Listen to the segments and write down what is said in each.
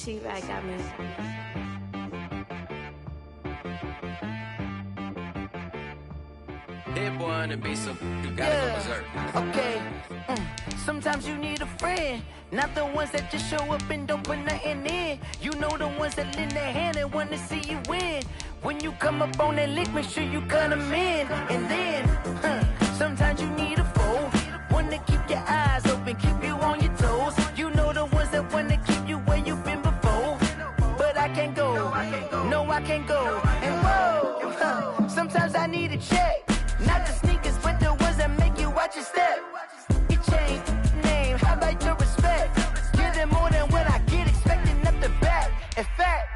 Jayy got me. That boy on the beat, so you gotta go berserk. Okay. Sometimes you need a friend, not the ones that just show up and don't put nothing in. You know the ones that lend their hand and wanna see you win. When you come up on that lick, make sure you cut them in. And then, sometimes you need a foe, one to keep your eyes open, keep you on your toes. You know the ones that wanna keep you where you've been before. But I can't go, no I can't go. And whoa, sometimes I need a check. Not the sneakers, but the ones that make you watch your step. You change name, how about your respect? Give them more than what I get, expecting up the back. In fact,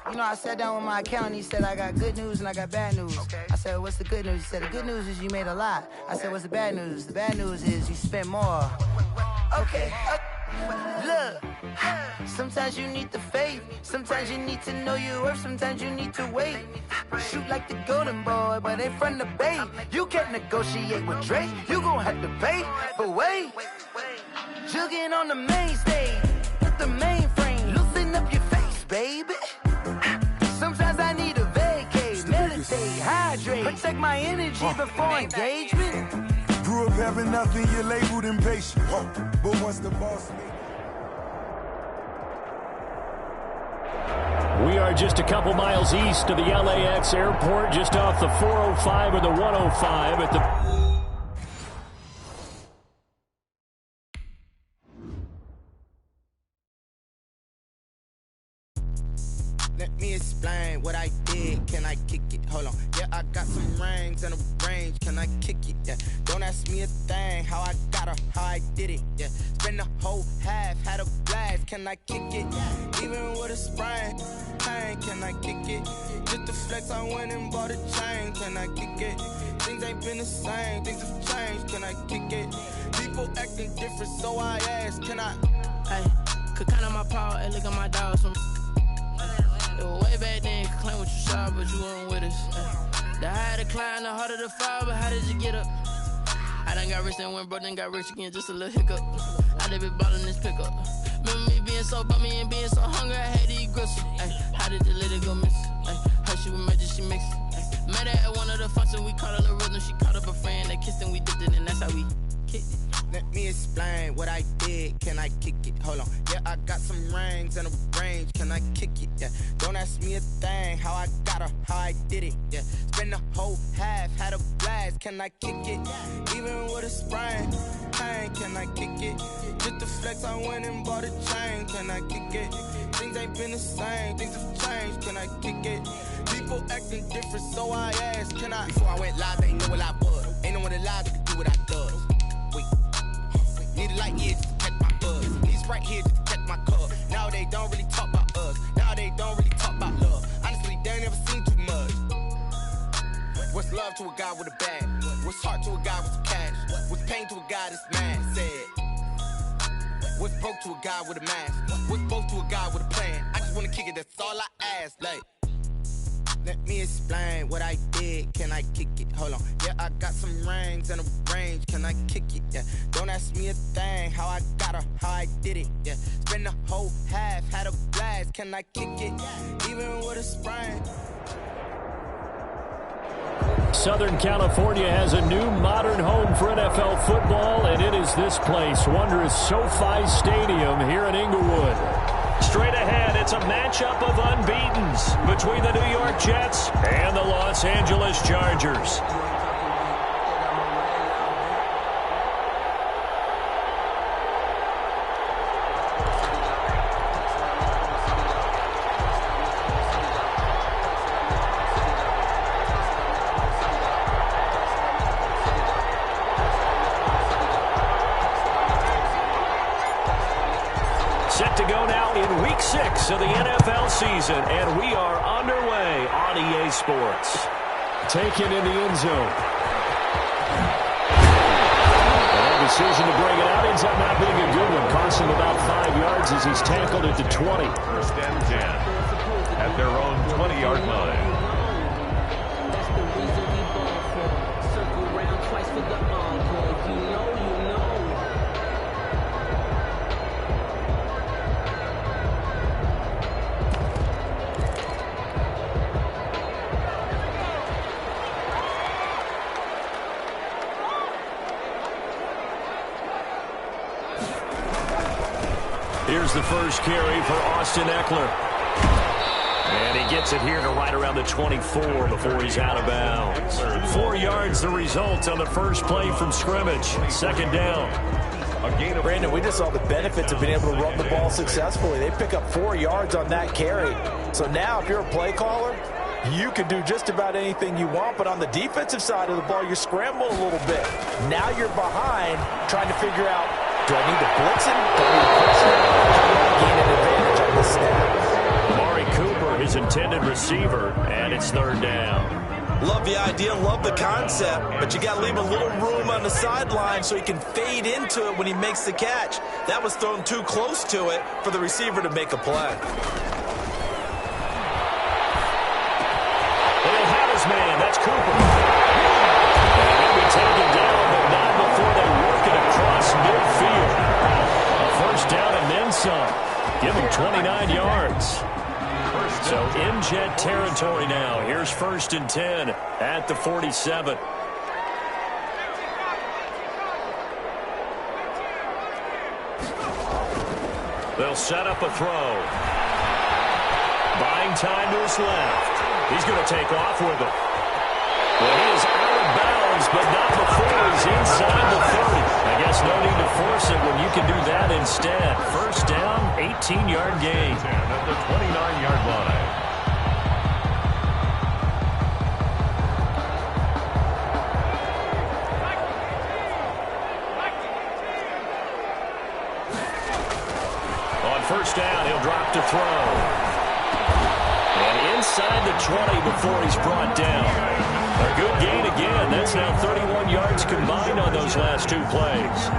you know, I sat down with my accountant, he said I got good news and I got bad news. I said, what's the good news? He said, the good news is you made a lot. I said, what's the bad news? The bad news is you spent more. Okay. Look, sometimes you need the faith, sometimes you need to know your worth, sometimes you need to wait. Shoot like the golden boy, but ain't from the bay. You can't negotiate with Drake, you gon' have to pay. But wait, jugging on the main stage, with the mainframe, loosen up your face, baby. Sometimes I need a vacate, meditate, hydrate, protect my energy before engagement. Grew up having nothing, you're labeled impatient. But once the boss made... We are just a couple miles east of the LAX airport, just off the 405 or the 105 at the... Let me explain what I did. Can I kick it? Hold on. Yeah, I got some rings and a range. Can I kick it? Yeah. Don't ask me a thing. How I got her, how I did it. Yeah. Spend the whole half, had a blast. Can I kick it? Even with a sprain. Pain, can I kick it? Just the flex, I went and bought a chain. Can I kick it? Things ain't been the same. Things have changed. Can I kick it? People acting different, so I ask. Can I? Hey, could count on my power and look at my dogs from. It was way back then, could claim what you saw, but you weren't with us. The higher the climb, the harder the fall, but how did you get up? I done got rich and went broke, then got rich again, just a little hiccup. I done been ballin' this pickup. Remember me being so bummy and being so hungry, I had to eat gristle. How did the lady go miss? Her she was magic, she mixed. Met her at one of the functions, we caught her the rhythm, she caught up a friend, they kissed and we dipped it, and that's how we kicked it. Let me explain what I did. Can I kick it? Hold on. Yeah, I got some rings and a range. Can I kick it? Yeah. Don't ask me a thing. How I got her, how I did it. Yeah. Spend the whole half, had a blast. Can I kick it? Even with a sprain. Pain, can I kick it? Just the flex, I went and bought a chain. Can I kick it? Things ain't been the same. Things have changed. Can I kick it? People acting different, so I asked. Can I? Before I went live, they ain't know what I was. Ain't no one alive that could do what I does. Wait. Need a light here just to catch my buzz. Need Sprite here just to catch my cup. Now they don't really talk about us. Now they don't really talk about love. Honestly, they ain't never seen too much. What's love to a guy with a bag? What's heart to a guy with some cash? What's pain to a guy that's mad? Said. What's broke to a guy with a mask? What's both to a guy with a plan? I just wanna kick it, that's all I ask. Like, let me explain what I did. Can I kick it? Hold on. Yeah, I got some rings and a range. Can I kick it? Yeah. Don't ask me a thing. How I got her, how I did it. Yeah. Spend the whole half, had a blast. Can I kick it? Even with a sprain. Southern California has a new modern home for NFL football, and it is this place, wondrous SoFi Stadium here in Inglewood. Straight ahead, it's a matchup of unbeatens between the New York Jets and the Los Angeles Chargers. Set to go now in Week 6 of the NFL season, and we are underway on EA Sports. Taken in the end zone. And decision to bring it out ends up not being a good one. Costs him about 5 yards as he's tackled at the 20. First and 10 at their own 20-yard line. That's the reason we ball for. Circle round twice for the encore. You know. Here's the first carry for Austin Eckler. And he gets it here to right around the 24 before he's out of bounds. 4 yards the result on the first play from scrimmage. Second down. Brandon, we just saw the benefits of being able to run the ball successfully. They pick up 4 yards on that carry. So now if you're a play caller, you can do just about anything you want. But on the defensive side of the ball, you scramble a little bit. Now you're behind trying to figure out, do I need to blitz him? Do I need to press him? How do I gain an advantage on this snap? Amari Cooper, his intended receiver, and it's third down. Love the idea, love the concept, but you got to leave a little room on the sideline so he can fade into it when he makes the catch. That was thrown too close to it for the receiver to make a play. They'll have his man. That's Cooper. And he'll be taken down, but not before they work it across midfield. A first down and then some. Give him 29 yards. So in Jet territory now. Here's first and 10 at the 47. They'll set up a throw. Buying time to his left. He's going to take off with it. Well, he is out of bounds, but not before he's inside the 30. I guess no need to force it when you can do that instead. First down, 18-yard gain. At the 29-yard line. On first down, he'll drop to throw. And inside the 20 before he's brought down. A good gain again. That's now 31 yards combined on those last two plays.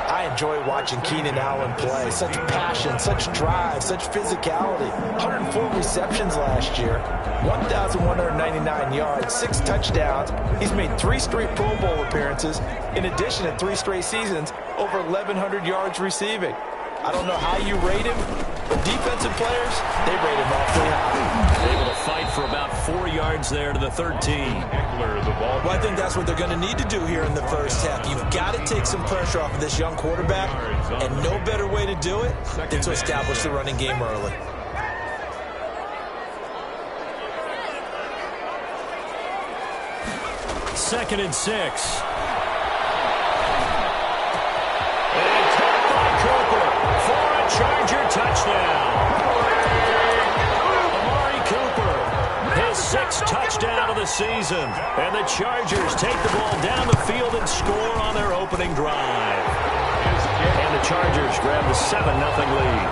I enjoy watching Keenan Allen play. Such passion, such drive, such physicality. 104 receptions last year, 1,199 yards, 6 touchdowns. He's made 3 straight Pro Bowl appearances. In addition to 3 straight seasons, over 1,100 yards receiving. I don't know how you rate him, but defensive players, they rate him awfully high. Able to fight for about 4 yards there to the 13. Well, I think that's what they're going to need to do here in the first half. You've got to take some pressure off of this young quarterback, and no better way to do it than to establish the running game early. Second and 6. And caught by Cooper for a Charger touchdown. Amari Cooper, his 6th touchdown of the season. And the Chargers take the ball down the field and score on their opening drive. And the Chargers grab the 7-0 lead.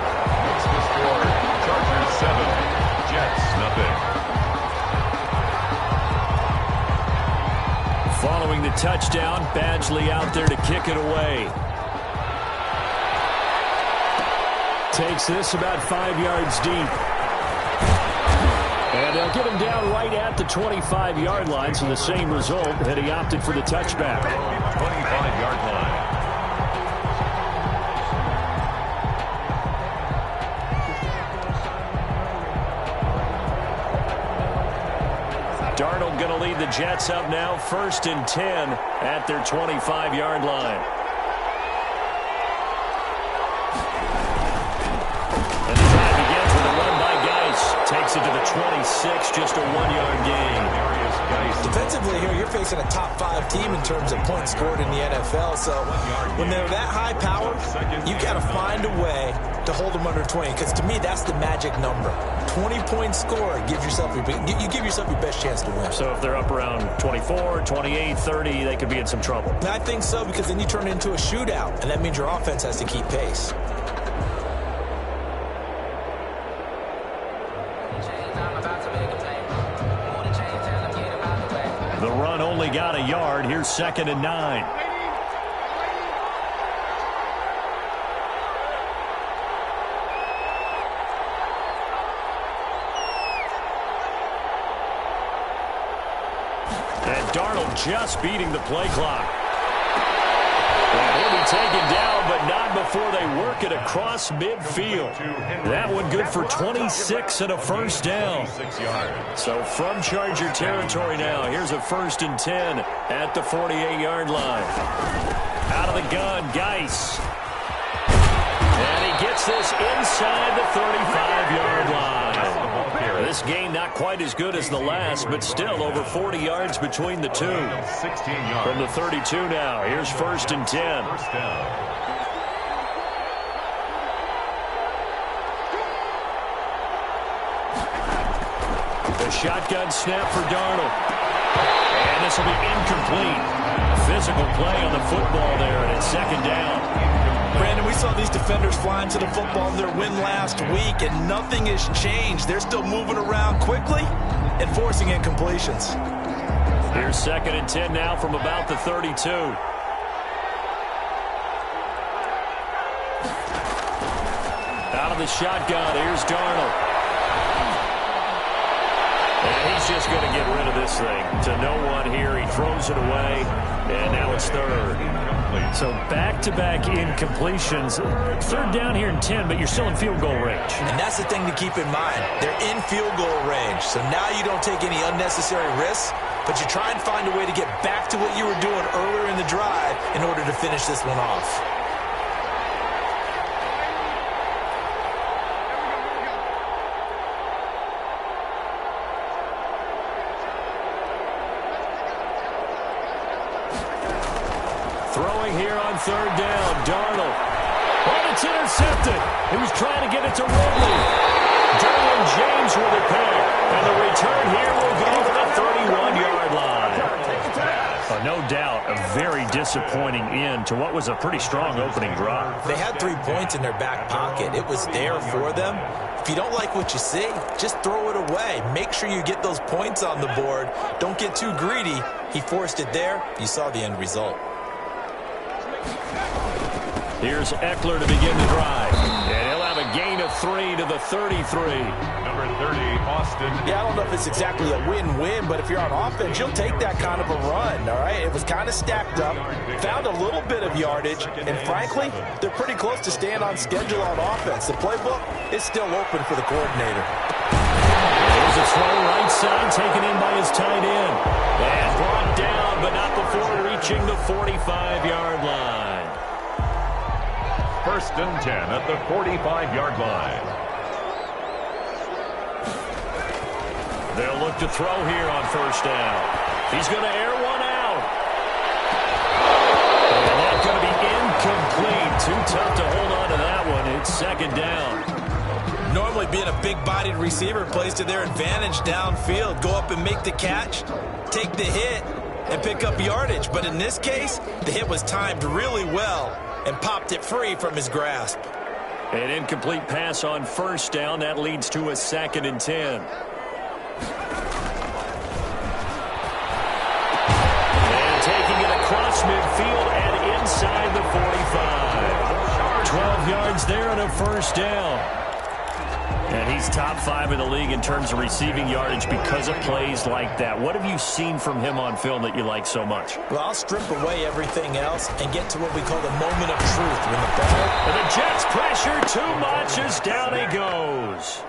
What's the score? Chargers 7, Jets nothing. Following the touchdown, Badgley out there to kick it away. Takes this about 5 yards deep. And they'll get him down right at the 25-yard line, so the same result, and he opted for the touchback. 25-yard line. Darnold going to lead the Jets up now, 1st and 10 at their 25-yard line. And the drive begins with a run by Geis. Takes it to the 26, just a 1-yard gain. Defensively here, you're facing a top 5 team in terms of points scored in the NFL. So when they're that high power, you got to find a way to hold them under 20. Because to me, that's the magic number. 20-point score, you give yourself your best chance to win. So if they're up around 24, 28, 30, they could be in some trouble. And I think so, because then you turn it into a shootout, and that means your offense has to keep pace. The run only got a yard. Here's 2nd and 9. And Darnold just beating the play clock. He'll be taken down, but not before they work it across midfield. That one good for 26 and a first down. So from Charger territory now, here's a 1st and 10 at the 48-yard line. Out of the gun, Geis. And he gets this inside the 35-yard line. This game not quite as good as the last, but still over 40 yards between the two. From the 32 now, here's 1st and 10. The shotgun snap for Darnold. And this will be incomplete. Physical play on the football there, and it's 2nd down. Brandon, we saw these defenders flying to the football in their win last week, and nothing has changed. They're still moving around quickly and forcing incompletions. Here's 2nd and 10 now from about the 32. Out of the shotgun, here's Darnold. And he's just going to get rid of this thing to no one here. He throws it away, and now it's 3rd. So back-to-back incompletions. 3rd down here in 10, but you're still in field goal range. And that's the thing to keep in mind. They're in field goal range. So now you don't take any unnecessary risks, but you try and find a way to get back to what you were doing earlier in the drive in order to finish this one off. Throwing here on 3rd down, Darnold. Oh, it's intercepted. He was trying to get it to Ridley. Derwin James with a pick. And the return here will go to the 31-yard line. No doubt a very disappointing end to what was a pretty strong opening drive. They had 3 points in their back pocket. It was there for them. If you don't like what you see, just throw it away. Make sure you get those points on the board. Don't get too greedy. He forced it there. You saw the end result. Here's Eckler to begin the drive. And he'll have a gain of 3 to the 33. Number 30, Austin. Yeah, I don't know if it's exactly a win-win, but if you're on offense, you'll take that kind of a run, all right? It was kind of stacked up, found a little bit of yardage, and frankly, they're pretty close to staying on schedule on offense. The playbook is still open for the coordinator. There's a throw right side taken in by his tight end. And brought down, but not before reaching the 45-yard line. 1st and 10 at the 45-yard line. They'll look to throw here on 1st down. He's going to air one out. And that's going to be incomplete. Too tough to hold on to that one. It's 2nd down. Normally being a big-bodied receiver plays to their advantage downfield. Go up and make the catch, take the hit, and pick up yardage. But in this case, the hit was timed really well and popped it free from his grasp. An incomplete pass on 1st down. That leads to a 2nd and 10. And taking it across midfield and inside the 45. 12 yards there and a 1st down. And he's top 5 in the league in terms of receiving yardage because of plays like that. What have you seen from him on film that you like so much? Well, I'll strip away everything else and get to what we call the moment of truth. When the ball... And the Jets pressure too much as down he goes.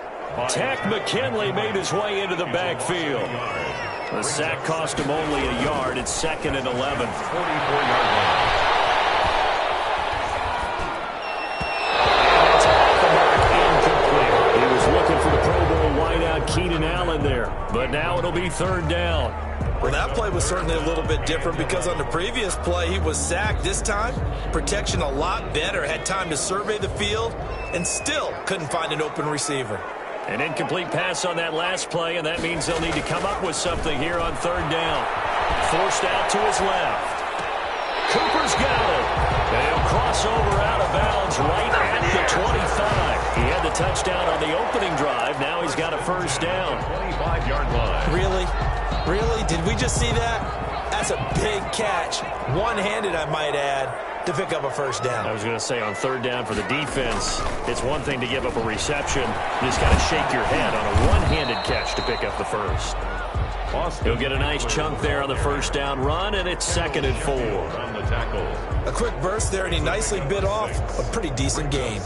Tech McKinley made his way into the backfield. The sack cost him only a yard. It's 2nd and 11. 44-yard line. It's off the mark, incomplete. He was looking for the Pro Bowl wideout Keenan Allen there, but now it'll be 3rd down. Well, that play was certainly a little bit different because on the previous play, he was sacked. This time, protection a lot better. Had time to survey the field and still couldn't find an open receiver. An incomplete pass on that last play, and that means they'll need to come up with something here on 3rd down. Forced out to his left. Cooper's got it. And he'll cross over out of bounds right at the 25. He had the touchdown on the opening drive. Now he's got a 1st down. 25-yard line. Really? Really? Did we just see that? That's a big catch. One-handed, I might add, to pick up a 1st down. I was going to say on 3rd down for the defense, it's one thing to give up a reception. You just got to shake your head on a one-handed catch to pick up the 1st. He'll get a nice chunk there on the 1st down run, and it's 2nd and 4. On the tackle. A quick burst there, and he nicely bit off a pretty decent gain.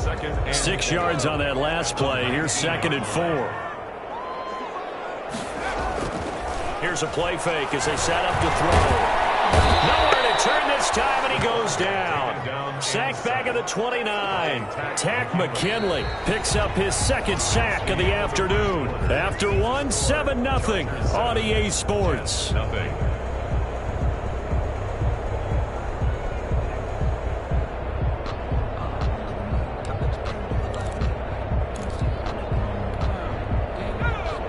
6 yards on that last play. Here's 2nd and 4. Here's a play fake as they set up to throw. Nowhere to turn this time, and he goes down. Sacked back at the 29. Tack McKinley picks up his 2nd sack of the afternoon. After one, 7-0 on EA Sports.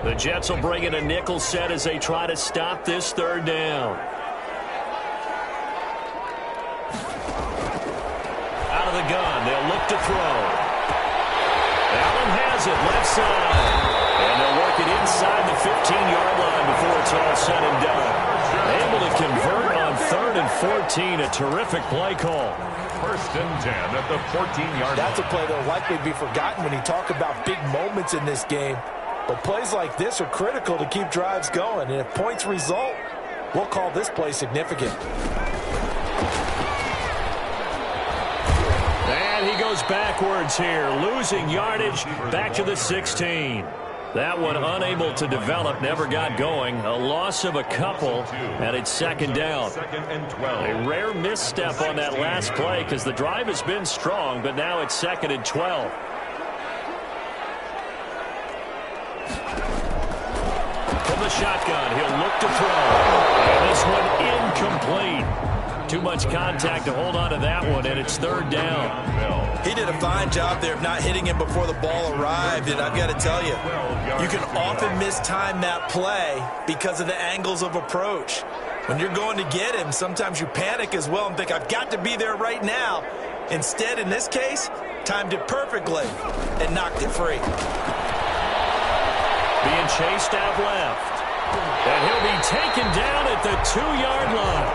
The Jets will bring in a nickel set as they try to stop this 3rd down. Out of the gun, they'll look to throw. Allen has it, left side. And they'll work it inside the 15-yard line before it's all said and done. Able to convert on 3rd and 14. A terrific play call. 1st and 10 at the 14-yard line. That's a play that will likely be forgotten when you talk about big moments in this game. But plays like this are critical to keep drives going. And if points result, we'll call this play significant. And he goes backwards here, losing yardage back to the 16. That one unable to develop, never got going. A loss of a couple, and it's 2nd down. 2nd and 12. A rare misstep on that last play because the drive has been strong, but now it's 2nd and 12. From the shotgun, he'll look to throw. And this one incomplete. Too much contact to hold on to that one, and it's 3rd down. He did a fine job there of not hitting him before the ball arrived, and I've got to tell you, you can often mistime that play because of the angles of approach. When you're going to get him, sometimes you panic as well and think, I've got to be there right now. Instead, in this case, timed it perfectly and knocked it free. Being chased out left. And he'll be taken down at the 2-yard line.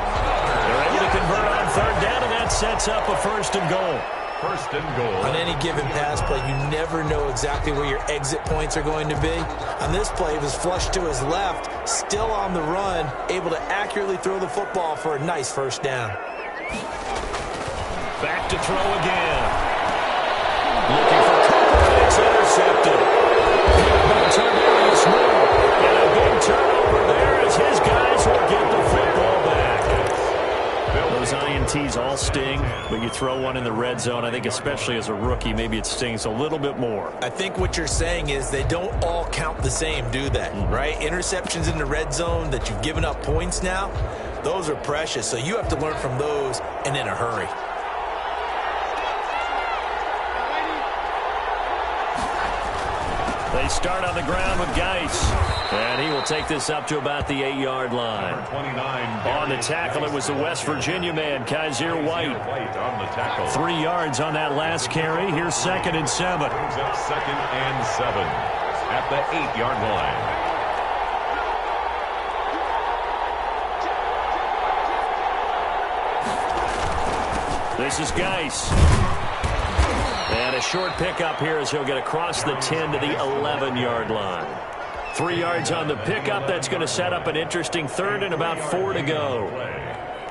They're able to convert on 3rd down, and that sets up a 1st and goal. 1st and goal. On any given pass play, you never know exactly where your exit points are going to be. On this play, he was flushed to his left, still on the run, able to accurately throw the football for a nice 1st down. Back to throw again. Looking for Cooper, and it's intercepted. Turned Moore, and a big turnover there as his guys will get the football back. Those INTs all sting, but you throw one in the red zone, I think especially as a rookie, maybe it stings a little bit more. I think what you're saying is they don't all count the same, do they? Right? Interceptions in the red zone that you've given up points now, those are precious, so you have to learn from those and in a hurry. They start on the ground with Geis, and he will take this up to about the 8-yard line. 29. On the tackle, it was the West Virginia man, Kaiser White. On the tackle. 3 yards on that last carry. Here's 2nd and 7. Brings up 2nd and 7 at the 8-yard line. This is Geis. And a short pickup here as he'll get across the 10 to the 11-yard line. 3 yards on the pickup. That's going to set up an interesting 3rd and about 4 to go.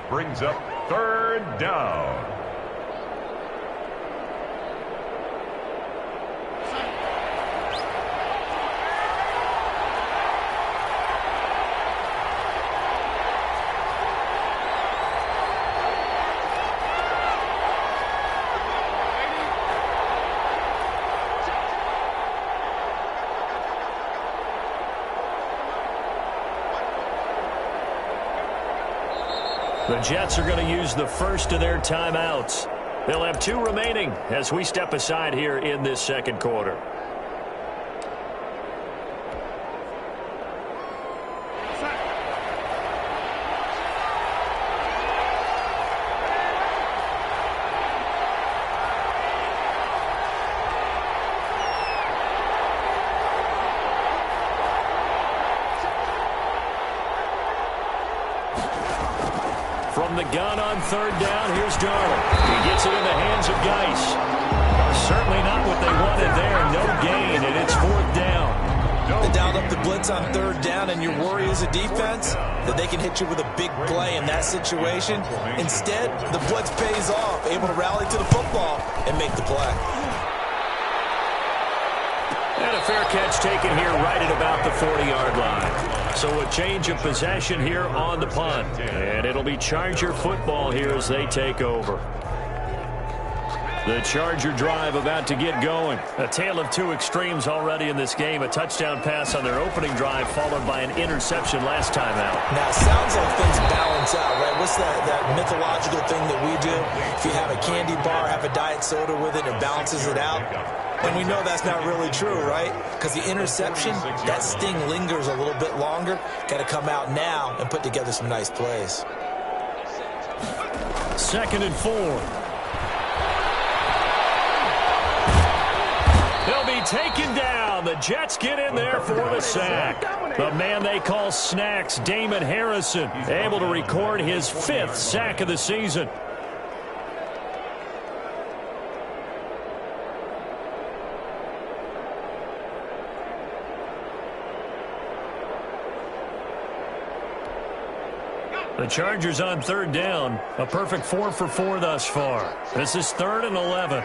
Brings up 3rd down. The Jets are going to use the first of their timeouts. They'll have 2 remaining as we step aside here in this second quarter. From the gun on third down, here's Darnold. He gets it in the hands of Geis. Certainly not what they wanted there. No gain, and it's 4th down. They dialed up the blitz on third down, and your worry as a defense that they can hit you with a big play in that situation. Instead, the blitz pays off, able to rally to the football and make the play. And a fair catch taken here right at about the 40-yard line. So a change of possession here on the punt. And it'll be Charger football here as they take over. The Charger drive about to get going. A tale of 2 extremes already in this game. A touchdown pass on their opening drive followed by an interception last time out. Now, it sounds like things balance out, right? What's that mythological thing that we do? If you have a candy bar, have a diet soda with it, it balances it out. And we know that's not really true, right? Because the interception, that sting lingers a little bit longer. Got to come out now and put together some nice plays. 2nd and 4. They'll be taken down. The Jets get in there for the sack. The man they call Snacks, Damon Harrison, able to record his 5th sack of the season. The Chargers on third down. A perfect 4 for 4 thus far. This is 3rd and 11.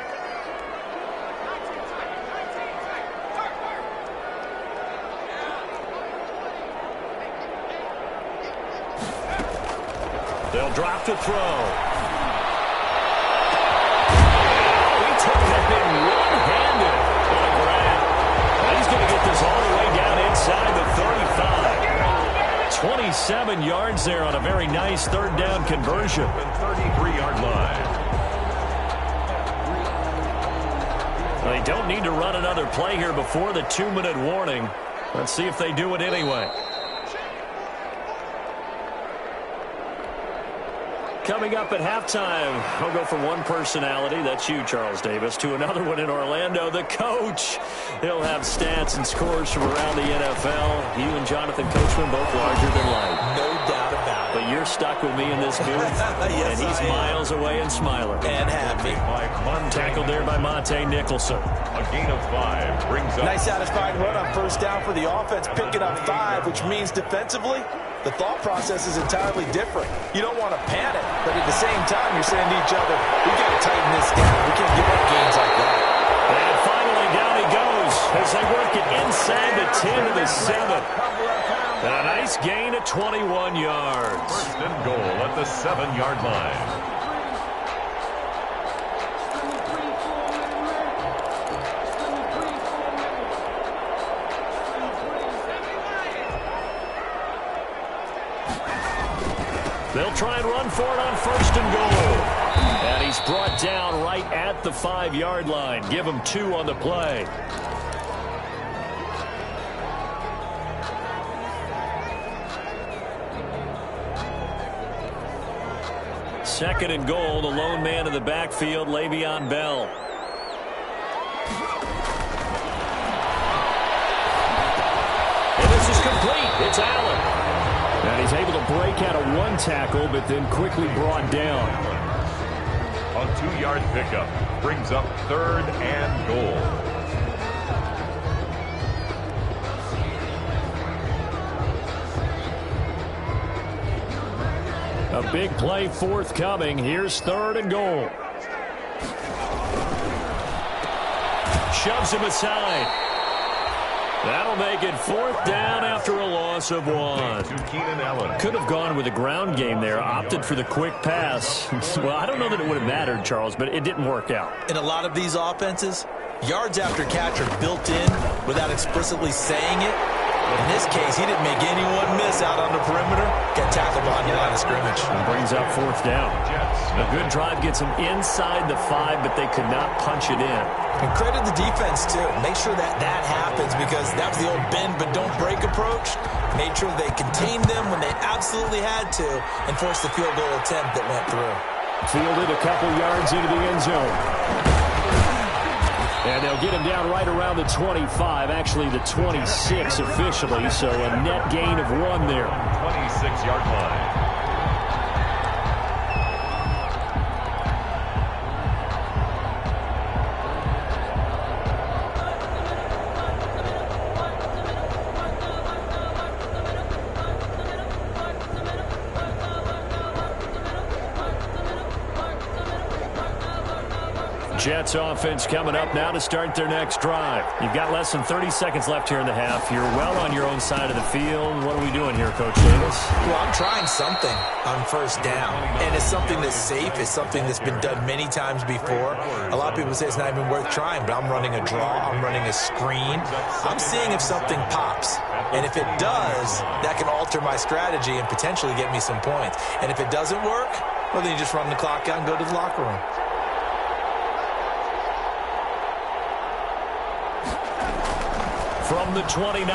They'll drop to throw. He took that thing one-handed on a grab. And he's going to get this all the way down inside the 35. 27 yards there on a very nice third down conversion. 33-yard line. They don't need to run another play here before the 2-minute warning. Let's see if they do it anyway. Coming up at halftime, I'll go from one personality, that's you, Charles Davis, to another one in Orlando, the coach. He'll have stats and scores from around the NFL. You and Jonathan Coachman both larger than life. No doubt about it. But you're stuck with me in this booth, yes, and he's miles away and smiling. And happy. Tackled there by Monte Nicholson. A gain of 5 brings up. Nice satisfying run on first down for the offense, picking up 5, which means defensively, the thought process is entirely different. You don't want to panic, but at the same time, you're saying to each other, we got to tighten this down. We can't give up gains like that. And finally, down he goes as they work it inside the 10 to the 7. And a nice gain of 21 yards. 1st and goal at the 7-yard line. They'll try and run for it on 1st and goal. And he's brought down right at the 5-yard line. Give him 2 on the play. Second and goal, the lone man in the backfield, Le'Veon Bell. And this is complete. It's Allen. And he's able to break out of 1 tackle, but then quickly brought down. A 2-yard pickup brings up 3rd and goal. A big play forthcoming. Here's 3rd and goal. Shoves him aside. That'll make it 4th down after a loss of 1. Could have gone with a ground game there. Opted for the quick pass. Well, I don't know that it would have mattered, Charles, but it didn't work out. In a lot of these offenses, yards after catch are built in without explicitly saying it. In this case, he didn't make anyone miss out on the perimeter. Got tackled behind the line of scrimmage. And brings up fourth down. A good drive gets them inside the 5, but they could not punch it in. And credit the defense, too. Make sure that happens because that was the old bend but don't break approach. Made sure they contained them when they absolutely had to and forced the field goal attempt that went through. Fielded a couple yards into the end zone. And they'll get him down right around the 25, actually the 26 officially, so a net gain of 1 there. 26-yard line. Jets offense coming up now to start their next drive. You've got less than 30 seconds left here in the half. You're well on your own side of the field. What are we doing here, Coach Davis? Well, I'm trying something on first down, and it's something that's safe. It's something that's been done many times before. A lot of people say it's not even worth trying, but I'm running a draw. I'm running a screen. I'm seeing if something pops, and if it does, that can alter my strategy and potentially get me some points. And if it doesn't work, well, then you just run the clock out and go to the locker room. From the 29,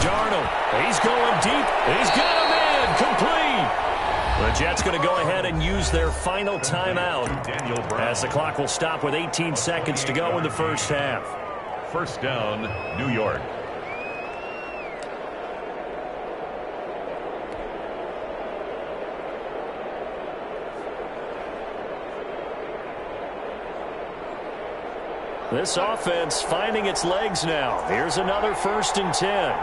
Darnold, he's going deep, he's got him in, complete. The Jets going to go ahead and use their final timeout as the clock will stop with 18 seconds to go in the first half. First down, New York. This offense finding its legs now. Here's another 1st and 10.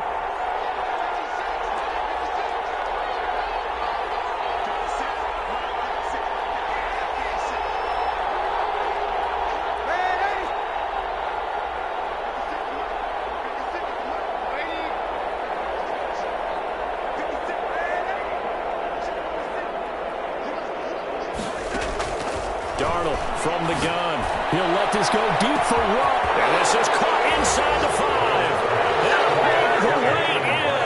Darnold from the gun. He'll let this go deep for Rupp. And this is caught inside the 5. And all the way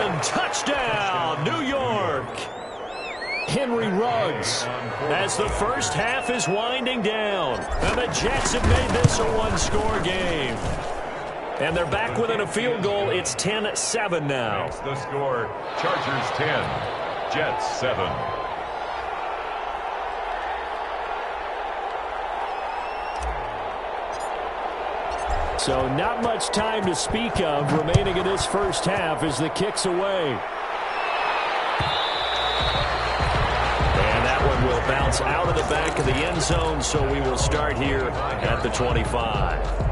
in. Touchdown, New York. Henry Ruggs as the first half is winding down. And the Jets have made this a one-score game. And they're back within a field goal. It's 10-7 now. That's the score. Chargers 10, Jets 7. So not much time to speak of remaining in this first half as the kick's away. And that one will bounce out of the back of the end zone, so we will start here at the 25.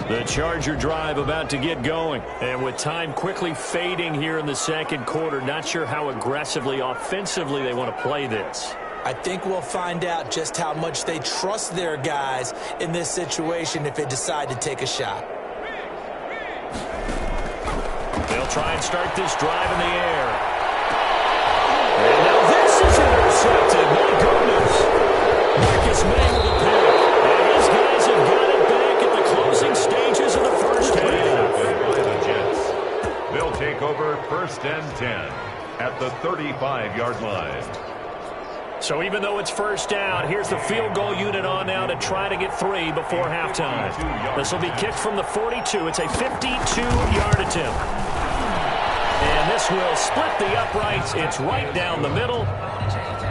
The Charger drive about to get going. And with time quickly fading here in the second quarter, not sure how aggressively, offensively they want to play this. I think we'll find out just how much they trust their guys in this situation if they decide to take a shot. They'll try and start this drive in the air. And now this is intercepted. My goodness. Marcus May with a pick. And these guys have got it back at the closing stages of the first half. By the Jets. They'll take over 1st and 10 at the 35-yard line. So even though it's first down, here's the field goal unit on now to try to get 3 before halftime. This will be kicked from the 42. It's a 52-yard attempt. And this will split the uprights. It's right down the middle.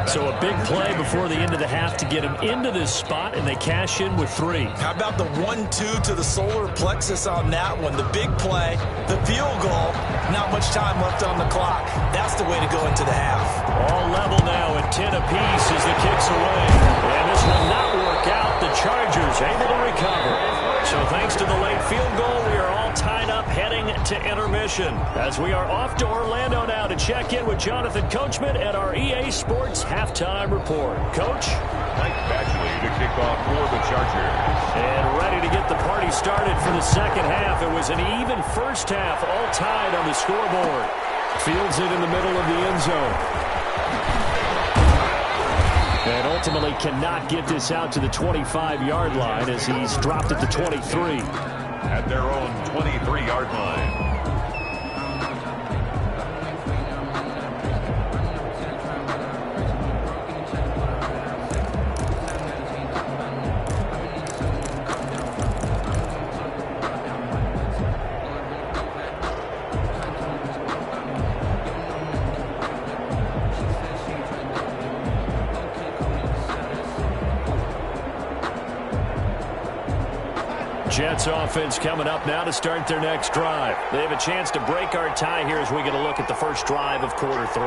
So a big play before the end of the half to get them into this spot, and they cash in with 3. How about the 1-2 to the solar plexus on that one? The big play, the field goal, not much time left on the clock. That's the way to go into the half. All level now at 10 apiece as the kick's away. And this will not work out. The Chargers able to recover. So thanks to the late field goal, we are all tied up heading to intermission. As we are off to Orlando now to check in with Jonathan Coachman at our EA Sports Halftime Report. Coach? Mike Badgley to kick off for the Chargers. And ready to get the party started for the second half. It was an even first half, all tied on the scoreboard. Fields it in the middle of the end zone. And ultimately cannot get this out to the 25-yard line as he's dropped at the 23. At their own 23-yard line. Jets offense coming up now to start their next drive. They have a chance to break our tie here as we get a look at the first drive of quarter 3.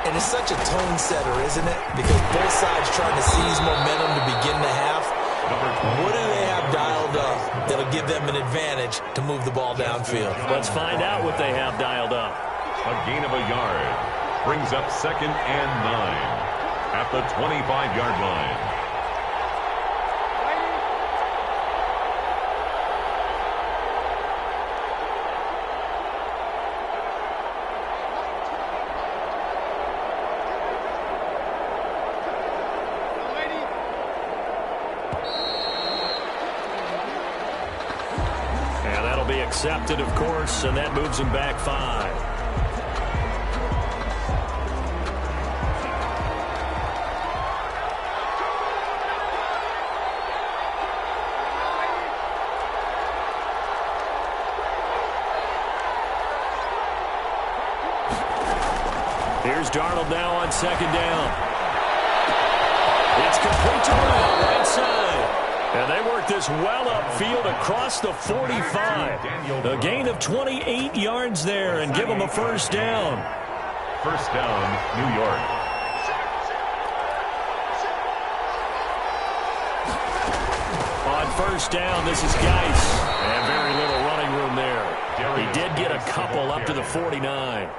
And it's such a tone setter, isn't it? Because both sides trying to seize momentum to begin the half. What do they have dialed up that'll give them an advantage to move the ball downfield? Let's find out what they have dialed up. A gain of a yard brings up 2nd and 9 at the 25-yard line. Accepted, of course, and that moves him back 5. Here's Darnold now on 2nd down. It's complete to the right side. And they work this well upfield across the 45. A gain of 28 yards there and give them a first down. First down, New York. On first down, this is Geis. And very little running room there. He did get a couple up to the 49.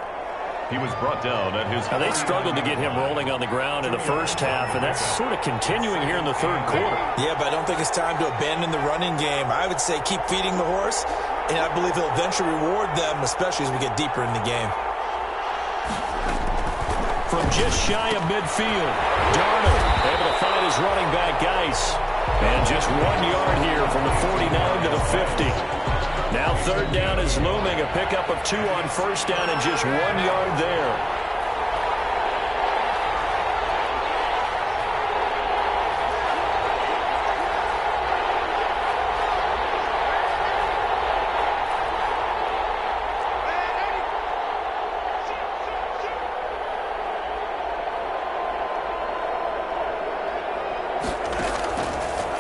He was brought down at his... Now, they struggled to get him rolling on the ground in the first half, and that's sort of continuing here in the third quarter. Yeah, but I don't think it's time to abandon the running game. I would say keep feeding the horse, and I believe he'll eventually reward them, especially as we get deeper in the game. From just shy of midfield, Darnold able to find his running back, Geis. And just 1 yard here from the 49 to the 50. Now 3rd down is looming, a pickup of 2 on first down and just 1 yard there.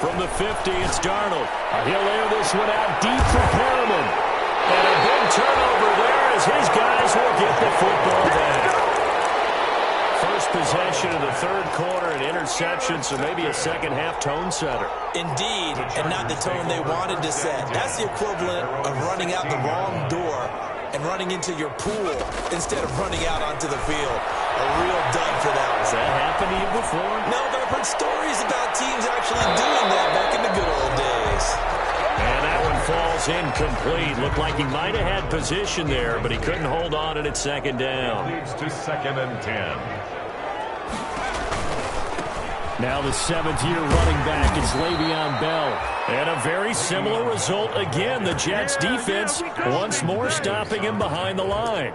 From the 50, it's Darnold. He'll air this one out deep for Perriman. And a big turnover there as his guys will get the football back. First possession of the third quarter, an interception, so maybe a second half tone setter. Indeed, and not the tone they wanted to set. That's the equivalent of running out the wrong door and running into your pool instead of running out onto the field. A real dud for that one. Has that happened to you before? No, but I've heard stories about teams actually doing that back in the good old days. And that one falls incomplete. Looked like he might have had position there, but he couldn't hold on at 2nd down. Leads to 2nd and 10. Now the 7th-year running back is Le'Veon Bell. And a very similar result again. The Jets defense once more stopping him behind the line.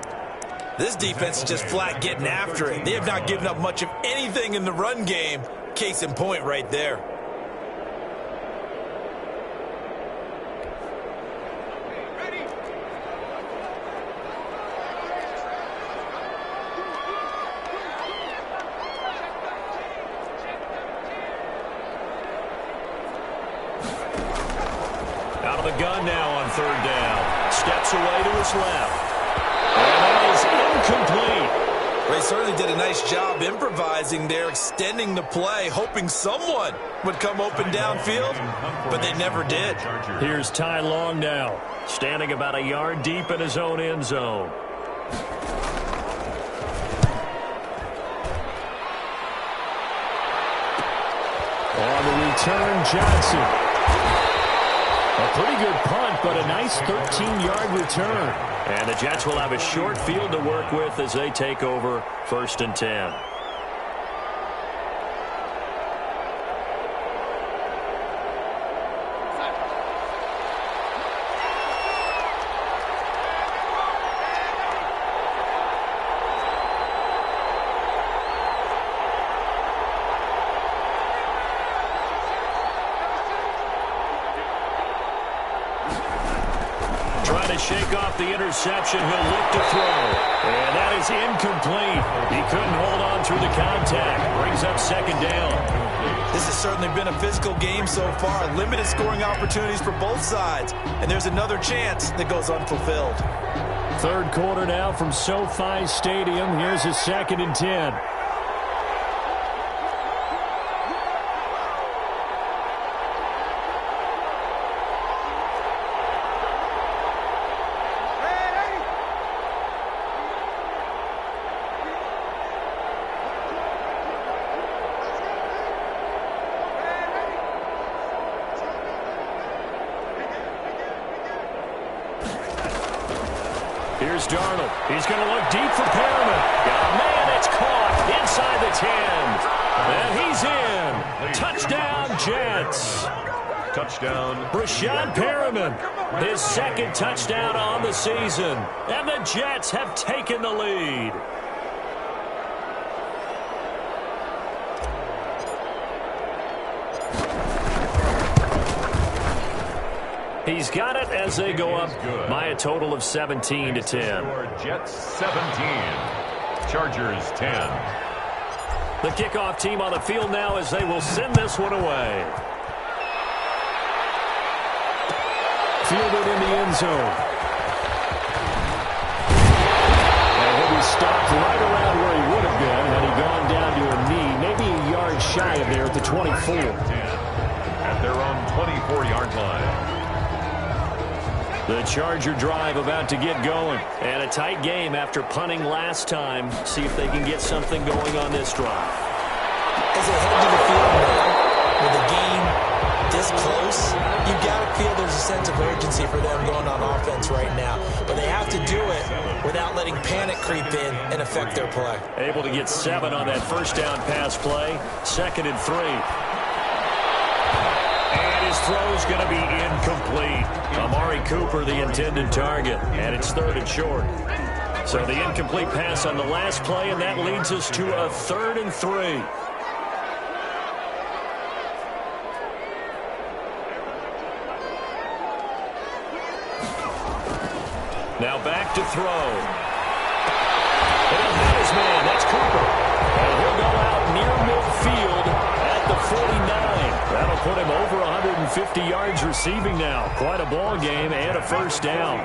This defense is just flat getting after it. They have not given up much of anything in the run game. Case in point right there. Out of the gun now on 3rd down. Steps away to his left. And that is incomplete. They certainly did a nice job improvising there, extending the play, hoping someone would come open downfield, but they never did. Here's Ty Long now, standing about a yard deep in his own end zone. On the return, Johnson. A pretty good punt, but a nice 13-yard return. And the Jets will have a short field to work with as they take over 1st and 10. Shake off the interception. He'll look to throw. And that is incomplete. He couldn't hold on through the contact. Brings up 2nd down. This has certainly been a physical game so far. Limited scoring opportunities for both sides. And there's another chance that goes unfulfilled. 3rd quarter now from SoFi Stadium. Here's a 2nd and 10. Here's Darnold. He's going to look deep for Perriman. Oh, man, it's caught inside the 10. And he's in. Touchdown, Jets. Touchdown. Brashad Perriman, his 2nd touchdown on the season. And the Jets have taken the lead. He's got it as they go up by a total of 17 to 10. Jets 17, Chargers 10. The kickoff team on the field now as they will send this one away. Fielded in the end zone. And he'll be stopped right around where he would have been had he gone down to a knee, maybe a yard shy of there at the 24. At their own 24-yard line. The Charger drive about to get going. And a tight game after punting last time. See if they can get something going on this drive. As they head to the field now, with the game this close, you've got to feel there's a sense of urgency for them going on offense right now. But they have to do it without letting panic creep in and affect their play. Able to get 7 on that 1st down pass play. 2nd and 3. His throw's going to be incomplete. Amari Cooper, the intended target, and it's 3rd and short. So the incomplete pass on the last play, and that leads us to a 3rd and 3. Now back to throw. And he'll have his man. That's Cooper. And he'll go out near midfield at the 49. That'll put him over 150 yards receiving now. Quite a ball game and a 1st down.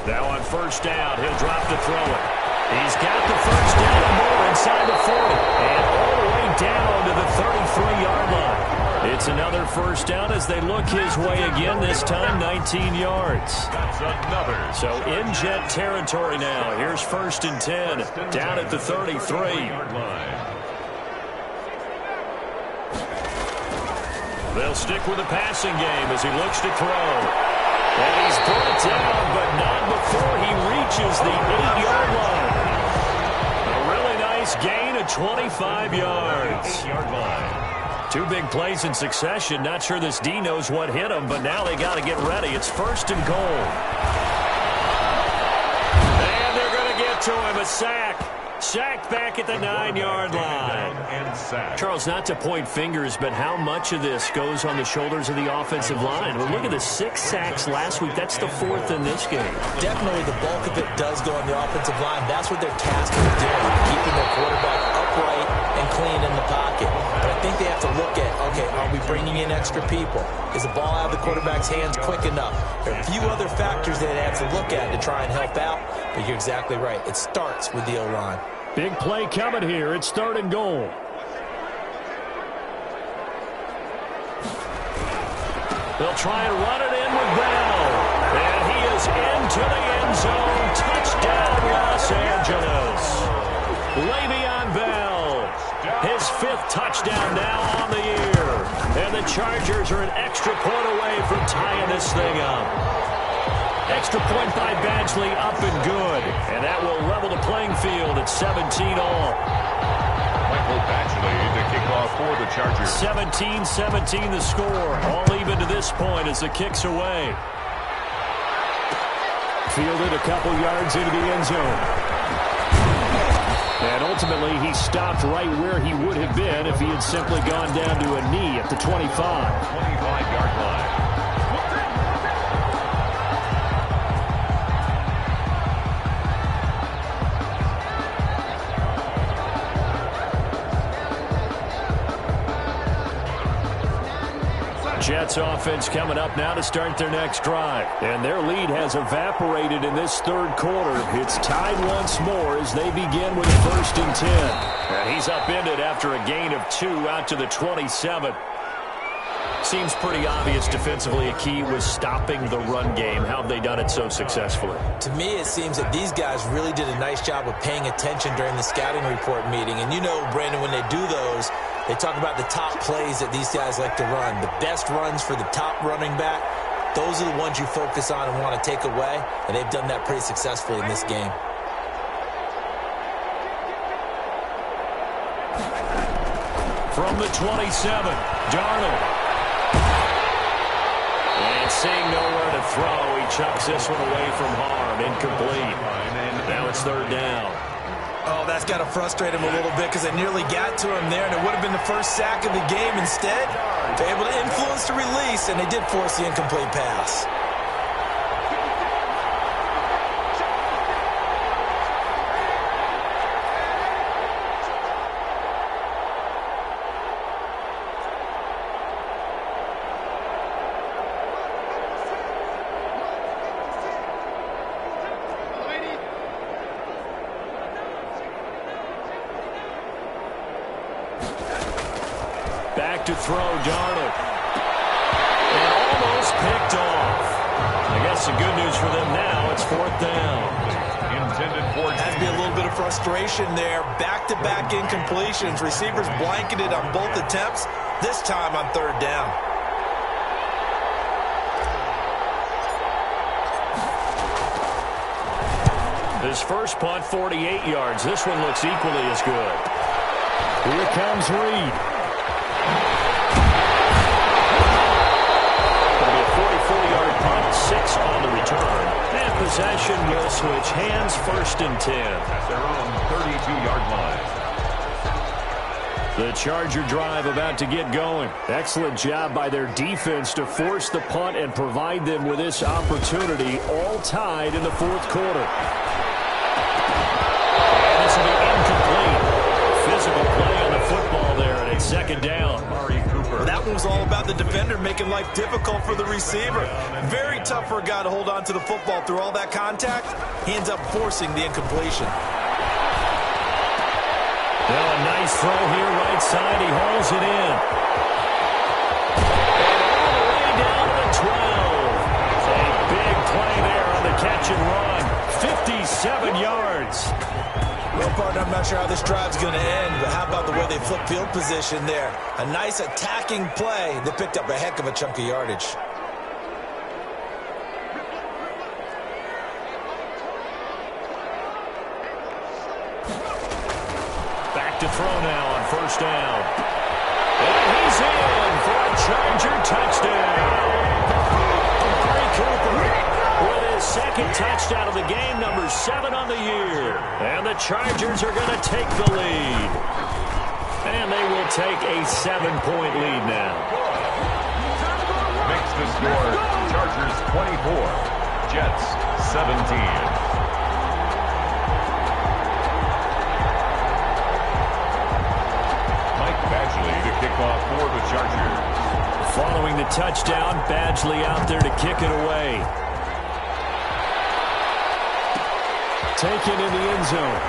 Now on 1st down, he'll drop to throw it. He's got the 1st down and more inside the 40. And all the way down to the 33-yard line. It's another 1st down as they look his way again, this time 19 yards. That's another. So in Jet territory now. Here's 1st and 10, down at the 33. They'll stick with the passing game as he looks to throw. And he's brought down, but not before he reaches the 8-yard line. A really nice gain of 25 yards. 8-yard line. 2 big plays in succession. Not sure this D knows what hit him, but now they got to get ready. It's 1st and goal. And they're going to get to him. A sack. Sacked back at the 9-yard line. Charles, not to point fingers, but how much of this goes on the shoulders of the offensive line? I mean, look at the 6 sacks last week. That's the 4th in this game. Definitely the bulk of it does go on the offensive line. That's what they're tasked with doing, keeping their quarterback upright and clean in the pocket. But I think they have to look at, okay, are we bringing in extra people? Is the ball out of the quarterback's hands quick enough? There are a few other factors that they have to look at to try and help out, but you're exactly right. It starts with the O-line. Big play coming here. It's 3rd and goal. They'll try and run it in with Bell. And he goes into the end zone. Touchdown, Los Angeles. Le'Veon Bell, his 5th touchdown now on the year. And the Chargers are an extra point away from tying this thing up. Extra point by Badgley, up and good. And that will level the playing field at 17-all. Michael Badgley to kick off for the Chargers. 17-17 the score. All even to this point as the kick's away. Fielded a couple yards into the end zone. And ultimately, he stopped right where he would have been if he had simply gone down to a knee at the 25. 25-yard line. Jets offense coming up now to start their next drive. And their lead has evaporated in this third quarter. It's tied once more as they begin with a 1st and 10. And he's upended after a gain of 2 out to the 27. Seems pretty obvious defensively a key was stopping the run game. How have they done it so successfully? To me, it seems that these guys really did a nice job of paying attention during the scouting report meeting. And you know, Brandon, when they do those, they talk about the top plays that these guys like to run. The best runs for the top running back, those are the ones you focus on and want to take away. And they've done that pretty successfully in this game. From the 27, Darnold. And seeing nowhere to throw, he chucks this one away from harm. Incomplete. Now it's 3rd down. Oh, that's got to frustrate him a little bit because they nearly got to him there, and it would have been the first sack of the game. Instead, they're able to influence the release, and they did force the incomplete pass. Back to throw, Darnold. And almost picked off. I guess the good news for them now, it's 4th down. Intended for Has to be a little bit of frustration there. Back-to-back incompletions. Receivers blanketed on both attempts, this time on 3rd down. His first punt, 48 yards. This one looks equally as good. Here comes Reed. It'll be a 44-yard punt, 6 on the return. And possession will switch hands, 1st and 10. at their own 32-yard line. The Charger drive about to get going. Excellent job by their defense to force the punt and provide them with this opportunity, all tied in the 4th quarter. And this will be incomplete. Physical play on the football there, and it's 2nd down. That one was all about the defender making life difficult for the receiver. Very tough for a guy to hold on to the football through all that contact. He ends up forcing the incompletion. Now a nice throw here, right side. He hauls it in. And all the way down to the 12. A big play there on the catch and run. 57 yards. Well, partner, I'm not sure how this drive's going to end, but how about the way they flip field position there? A nice attacking play. They picked up a heck of a chunk of yardage. Back to throw now on 1st down. And he's in for a Charger touchdown. Amari Cooper with his 2nd touchdown of the game, number 7 on the year. And the Chargers are going to take the lead. And they will take a 7-point lead now. Makes the score Chargers 24, Jets 17. To kick off for the Chargers. Following the touchdown, Badgley out there to kick it away. Taken in the end zone.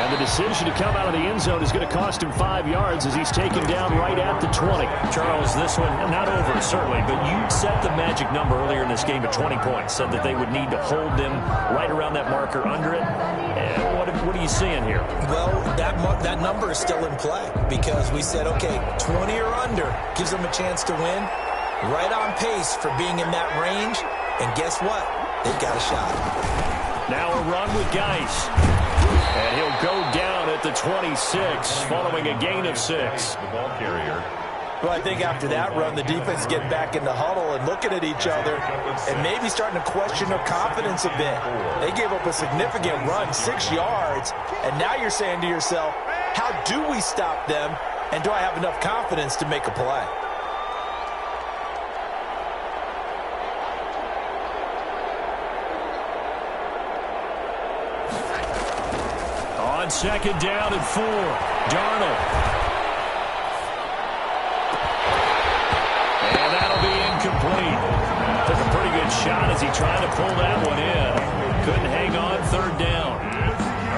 And the decision to come out of the end zone is going to cost him 5 yards as he's taken down right at the 20. Charles, this one, not over, certainly, but you set the magic number earlier in this game at 20 points, said that they would need to hold them right around that marker under it. And what are you seeing here? Well, that number is still in play because we said, okay, 20 or under gives them a chance to win. Right on pace for being in that range. And guess what? They've got a shot. Now a run with Geis. And he'll go down at the 26 following a gain of 6. The ball carrier. Well, I think after that run, the defense is getting back in the huddle and looking at each other and maybe starting to question their confidence a bit. They gave up a significant run, 6 yards, and now you're saying to yourself, how do we stop them, and do I have enough confidence to make a play? On second down and 4, Darnold. Complete. Took a pretty good shot as he tried to pull that one in. Couldn't hang on third down.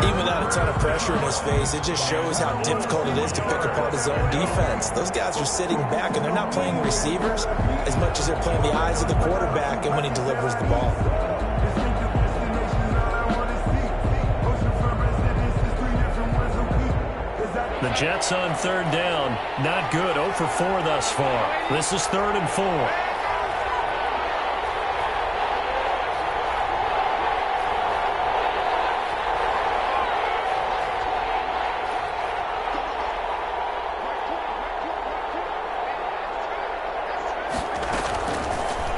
Even without a ton of pressure in his face, it just shows how difficult it is to pick apart his own defense. Those guys are sitting back, and they're not playing receivers as much as they're playing the eyes of the quarterback and when he delivers the ball. The Jets on third down. Not good. 0 for 4 thus far. This is 3rd and 4.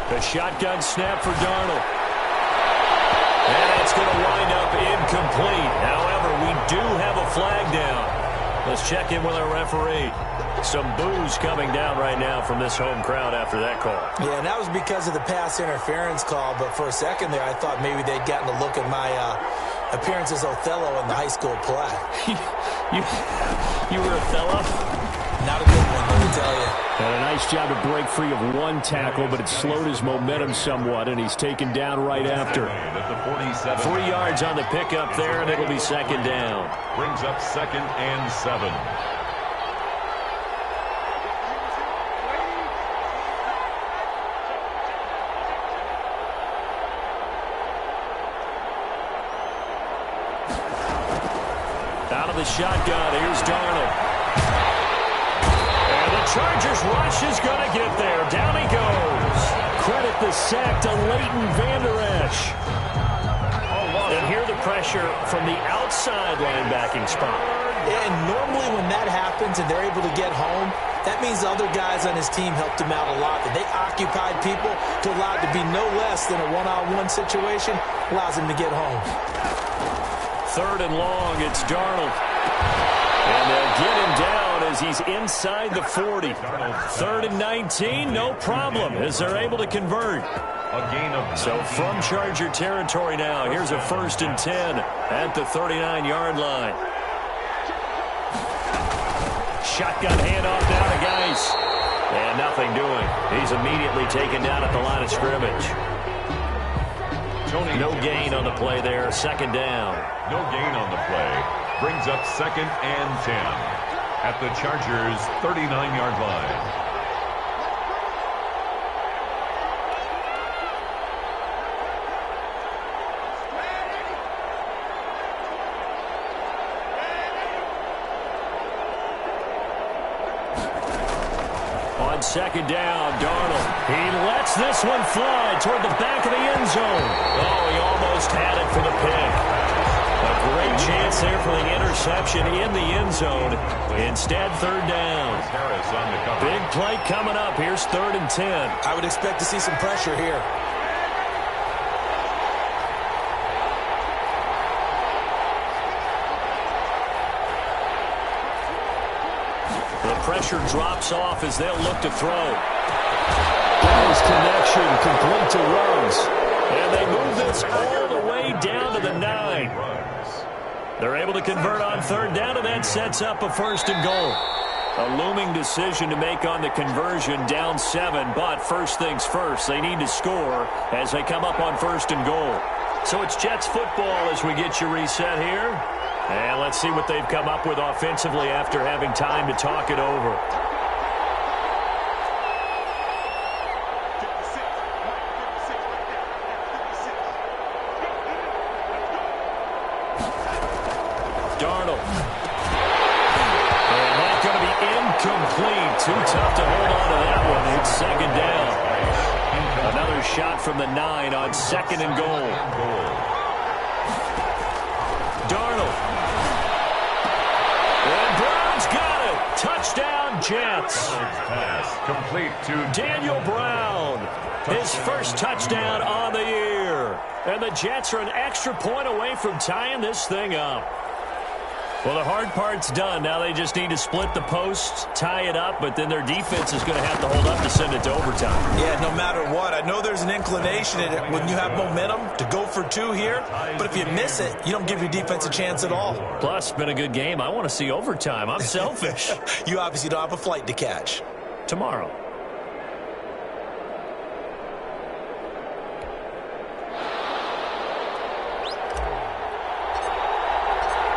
The shotgun snap for Darnold. And it's going to wind up incomplete. However, we do have a flag down. Let's check in with our referee. Some boos coming down right now from this home crowd after that call. Yeah, and that was because of the pass interference call. But for a second there, I thought maybe they'd gotten a look at my appearance as Othello in the high school play. You were Othello? Not a good one, let me tell you. And a nice job to break free of one tackle, but it slowed his momentum somewhat, and he's taken down right after. 3 yards on the pickup there, and it'll be second down. Brings up 2nd and 7. Out of the shotgun, here's Darnold. Chargers rush is going to get there. Down he goes. Credit the sack to Leighton Vander Esch. And here the pressure from the outside linebacking spot. And normally when that happens and they're able to get home, that means the other guys on his team helped him out a lot. That they occupied people to allow it to be no less than a one-on-one situation, allows him to get home. 3rd and long, it's Darnold. And they'll get him down as he's inside the 40. 3rd and 19, no problem, as they're able to convert. So from Charger territory now, here's a 1st and 10 at the 39-yard line. Shotgun handoff down to Geis. And nothing doing. He's immediately taken down at the line of scrimmage. No gain on the play there, 2nd down. No gain on the play. Brings up 2nd and 10 at the Chargers' 39-yard line. On 2nd down, Darnold. He lets this one fly toward the back of the end zone. Oh, he almost had it for the pick. A great chance there for the interception in the end zone. Instead, 3rd down. Big play coming up. Here's 3rd and 10. I would expect to see some pressure here. The pressure drops off as they'll look to throw. Nice connection, complete to Ruggs. And they move this all the way down to the 9. They're able to convert on 3rd down, and that sets up a 1st and goal. A looming decision to make on the conversion, down 7, but first things first, they need to score as they come up on 1st and goal. So it's Jets football as we get you reset here. And let's see what they've come up with offensively after having time to talk it over. Darnold. And that's going to be incomplete. Too tough to hold on to that one. It's second down. Another shot from the 9 on second and goal. Darnold. And Brown's got it. Touchdown, Jets. Pass complete to Daniel Brown. His first touchdown on the year. And the Jets are an extra point away from tying this thing up. Well, the hard part's done. Now they just need to split the posts, tie it up, but then their defense is going to have to hold up to send it to overtime. Yeah, no matter what. I know there's an inclination in it when you have momentum to go for 2 here, but if you miss it, you don't give your defense a chance at all. Plus, been a good game. I want to see overtime. I'm selfish. You obviously don't have a flight to catch. Tomorrow.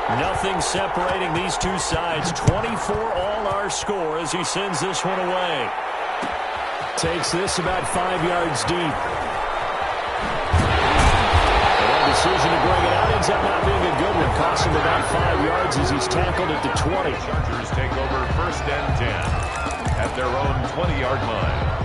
Nothing separating these two sides. 24 all our score as he sends this one away. Takes this about 5 yards deep. And a decision to bring it out ends up not being a good one. Costs him about 5 yards as he's tackled at the 20. Chargers take over first and 10 at their own 20-yard line.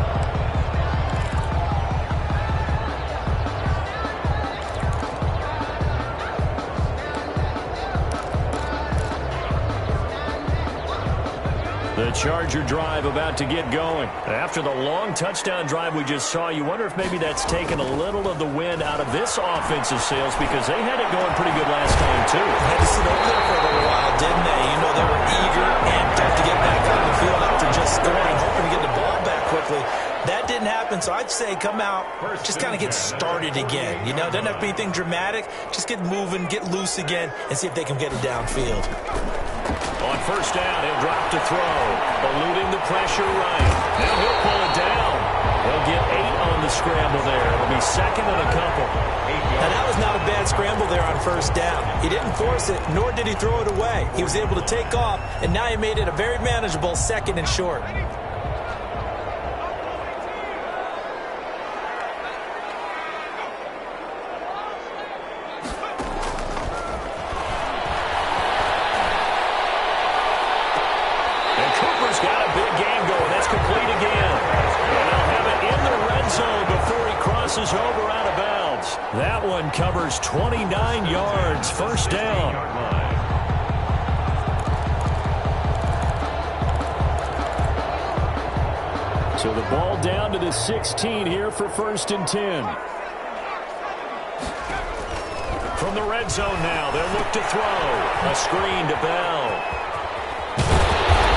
The Charger drive about to get going. After the long touchdown drive we just saw, you wonder if maybe that's taken a little of the wind out of this offensive sails because they had it going pretty good last time, too. Had to sit over there for a little while, didn't they? You know, they were eager, amped up to get back on the field after just scoring, hoping to get the ball back quickly. That didn't happen, so I'd say come out, just kind of get started again. You know, doesn't have to be anything dramatic. Just get moving, get loose again, and see if they can get it downfield. On first down, he'll drop to throw. Eluding the pressure right. Now he'll pull it down. They'll get 8 on the scramble there. It'll be second and a couple. Now, that was not a bad scramble there on first down. He didn't force it, nor did he throw it away. He was able to take off, and now he made it a very manageable second and short. Over out of bounds. That one covers 29 yards. First down. So the ball down to the 16 here for first and 10. From the red zone now, they'll look to throw. A screen to Bell.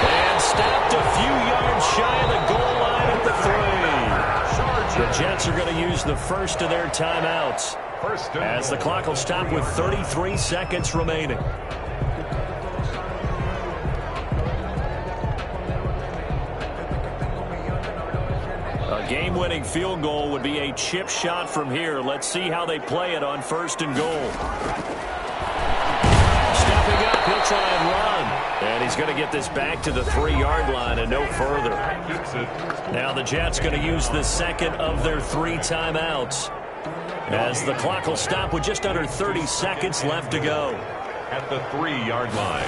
And stopped a few yards shy of the goal line at the 3. The Jets are going to use the first of their timeouts as the clock will stop with 33 seconds remaining. A game-winning field goal would be a chip shot from here. Let's see how they play it on first and goal. Stepping up, he'll try and run. And he's going to get this back to the 3-yard line and no further. Now the Jets going to use the second of their 3 timeouts as the clock will stop with just under 30 seconds left to go. At the 3-yard line.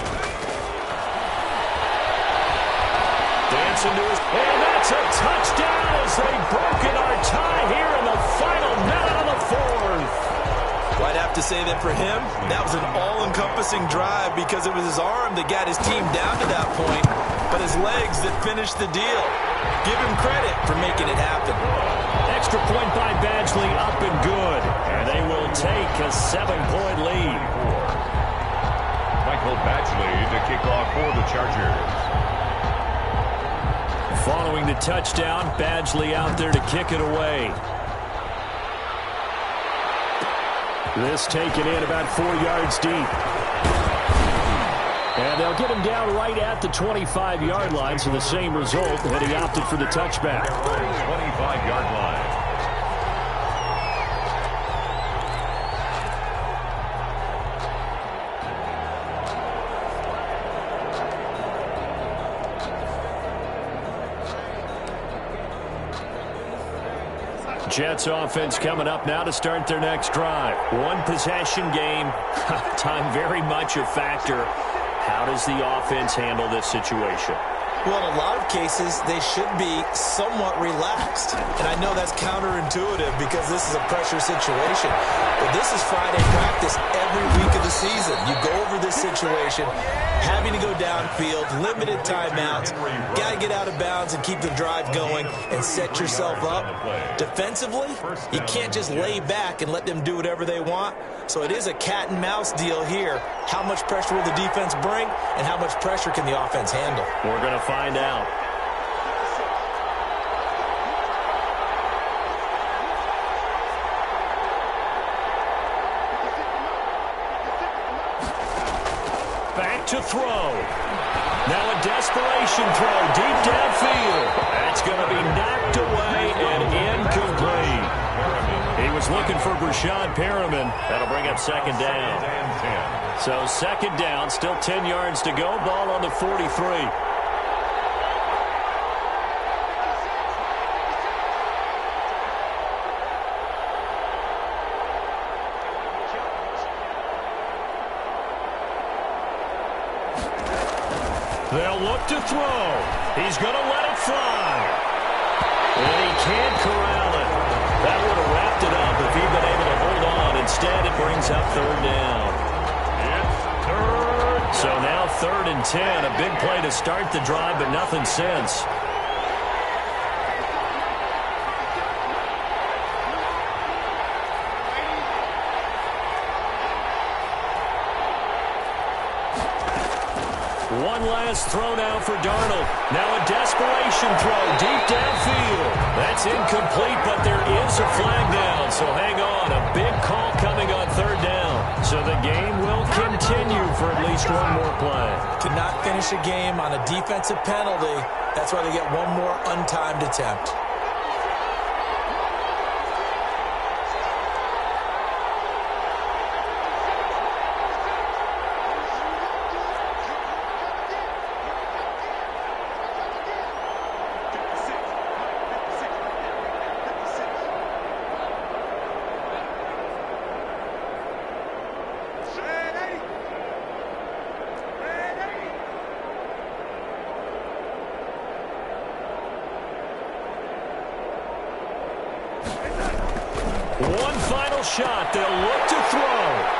Dancing to his... And that's a touchdown as they've broken our tie here in the final minute of the 4th. Well, I'd have to say that for him, that was an all-encompassing drive because it was his arm that got his team down to that point, but his legs that finished the deal. Give him credit for making it happen. Extra point by Badgley up and good, and they will take a 7-point lead. Michael Badgley to kick off for the Chargers. Following the touchdown, Badgley out there to kick it away. This taken in about 4 yards deep. And they'll get him down right at the 25-yard line, so the same result, and he opted for the touchback. 25-yard line. Jets offense coming up now to start their next drive. One possession game. Time very much a factor. How does the offense handle this situation? Well, in a lot of cases, they should be somewhat relaxed. And I know that's counterintuitive because this is a pressure situation. But this is Friday practice every week of the season. You go over this situation, having to go downfield, limited timeouts, got to get out of bounds and keep the drive going and set yourself up. Defensively, you can't just lay back and let them do whatever they want. So it is a cat and mouse deal here. How much pressure will the defense bring and how much pressure can the offense handle? We're going to find out. Back to throw. Now a desperation throw deep downfield. That's going to be knocked away and incomplete. He was looking for Brashad Perriman. That'll bring up second down. So second down, still 10 yards to go. Ball on the 43. They'll look to throw. He's going to let it fly. And he can't corral it. That would have wrapped it up if he'd been able to hold on. Instead, it brings up third down. So now 3rd and 10. A big play to start the drive, but nothing since. One last throw now for Darnold. Now a desperation throw deep downfield. That's incomplete, but there is a flag down. So hang on. A big call coming on third down. So the game will continue for at least one more play. Cannot finish a game on a defensive penalty. That's why they get one more untimed attempt. One final shot. They'll look to throw.